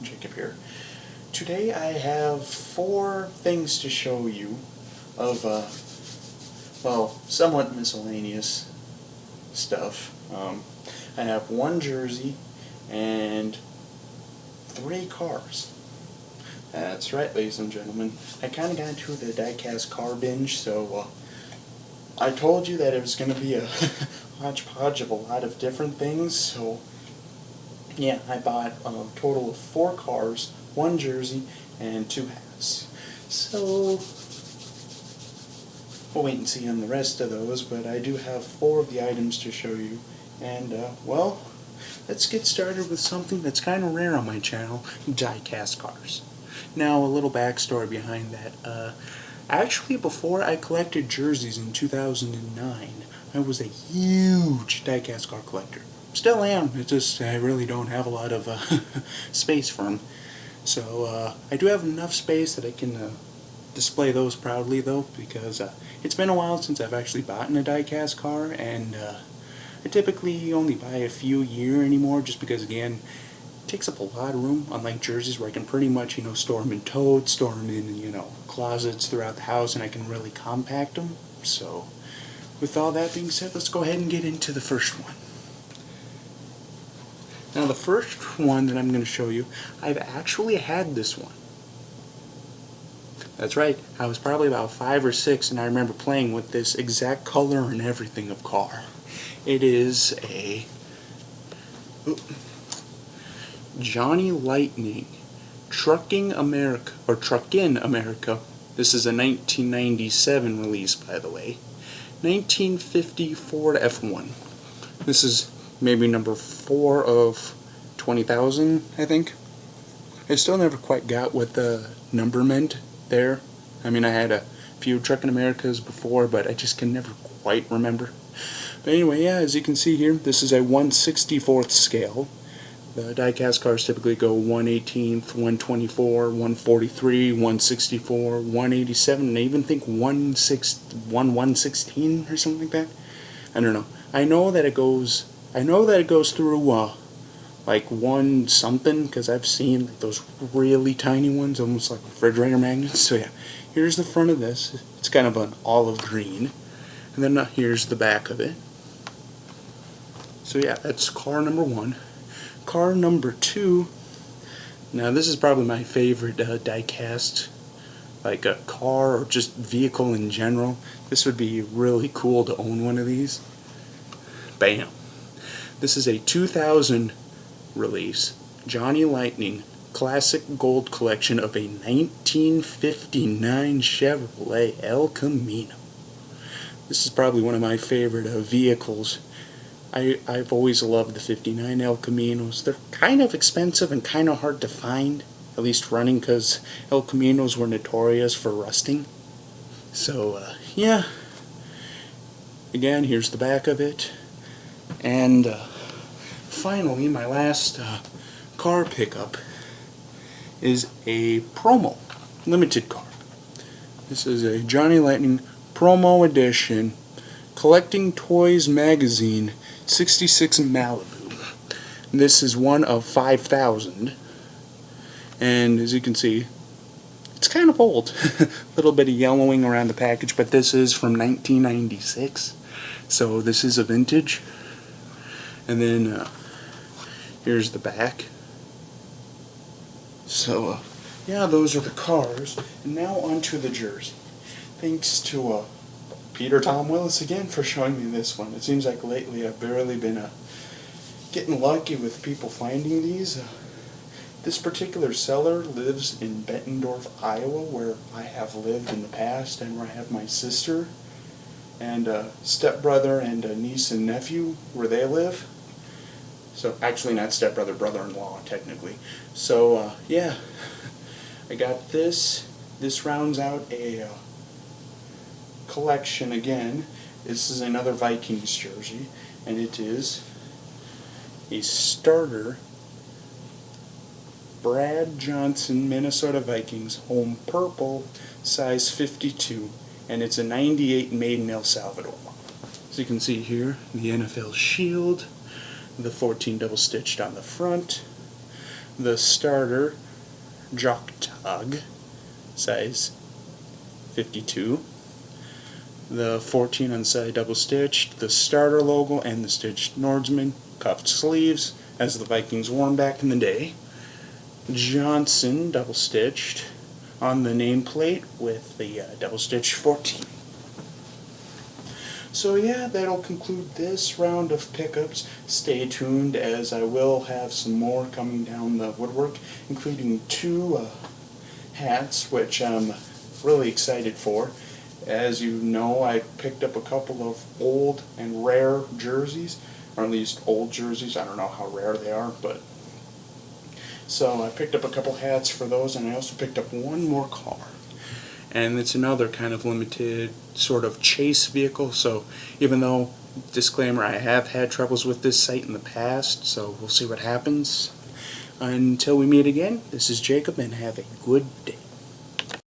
Jacob here. Today I have 4 things to show you of, well, somewhat miscellaneous stuff. I have 1 jersey and 3 cars. That's right, ladies and gentlemen. I kind of got into the die-cast car binge, so I told you that it was going to be a hodgepodge of a lot of different things, so yeah, I bought a total of 4 cars, 1 jersey, and 2 hats. So we'll wait and see on the rest of those, but I do have 4 of the items to show you. And, well, let's get started with something that's kind of rare on my channel, die-cast cars. Now, a little backstory behind that. Actually, before I collected jerseys in 2009, I was a huge die-cast car collector. Still am, it's just I really don't have a lot of space for them. So I do have enough space that I can display those proudly, though, because it's been a while since I've actually bought a die-cast car, and I typically only buy a few a year anymore, just because, again, it takes up a lot of room, unlike jerseys where I can pretty much, store them in totes, store them in, closets throughout the house, and I can really compact them. So with all that being said, let's go ahead and get into the first one. Now, the first one that I'm going to show you, I've actually had this one. That's right, I was probably about 5 or 6, and I remember playing with this exact color and everything of car. It is a Johnny Lightning Trucking America, or Truckin' America. This is a 1997 release, by the way. 1950 Ford F1. This is maybe number 4 of 20,000, I think. I still never quite got what the number meant there. I mean, I had a few Truckin' Americas before, but I just can never quite remember. But anyway, yeah, as you can see here, this is a 1/64th scale. The die-cast cars typically go 1/18th, 1/24, 1/43, 1/64, 1/87, and I even think 1/16 or something like that. I don't know. I know that it goes through like 1 something, because I've seen like those really tiny ones, almost like refrigerator magnets. So yeah, here's the front of this. It's kind of an olive green, and then here's the back of it. So yeah, that's car number 1. Car number 2. Now this is probably my favorite die-cast, like a car or just vehicle in general. This would be really cool to own one of these. Bam! This is a 2000 release, Johnny Lightning Classic Gold Collection of a 1959 Chevrolet El Camino. This is probably one of my favorite vehicles. I've always loved the 59 El Caminos. They're kind of expensive and kind of hard to find, at least running, because El Caminos were notorious for rusting. So, yeah. Again, here's the back of it. And finally, my last car pickup is a promo limited car. This is a Johnny Lightning Promo Edition Collecting Toys Magazine 66 Malibu. This is one of 5,000, and as you can see, it's kind of old. A little bit of yellowing around the package, but this is from 1996, so this is a vintage. And then here's the back. So yeah, those are the cars, and now onto the jersey. Thanks to Peter Tom Willis again for showing me this one. It seems like lately I've barely been getting lucky with people finding these. This particular seller lives in Bettendorf, Iowa, where I have lived in the past, and where I have my sister and stepbrother and niece and nephew where they live. So actually not stepbrother, brother-in-law technically. So yeah, I got this. This rounds out a collection again. This is another Vikings jersey, and it is a starter Brad Johnson Minnesota Vikings home purple, size 52, and it's a 98 made in El Salvador. As you can see here, the NFL shield, the 14 double stitched on the front, the starter jock tug, size 52. The 14 on the side double stitched, the starter logo and the stitched Nordsman cuffed sleeves as the Vikings wore them back in the day. Johnson double stitched on the nameplate with the double stitched 14. So yeah, that'll conclude this round of pickups. Stay tuned, as I will have some more coming down the woodwork, including 2 hats, which I'm really excited for. As you know, I picked up a couple of old and rare jerseys, or at least old jerseys. I don't know how rare they are, but so I picked up a couple hats for those, and I also picked up one more car. And it's another kind of limited sort of chase vehicle, so even though, disclaimer, I have had troubles with this site in the past, so we'll see what happens. Until we meet again, this is Jacob, and have a good day.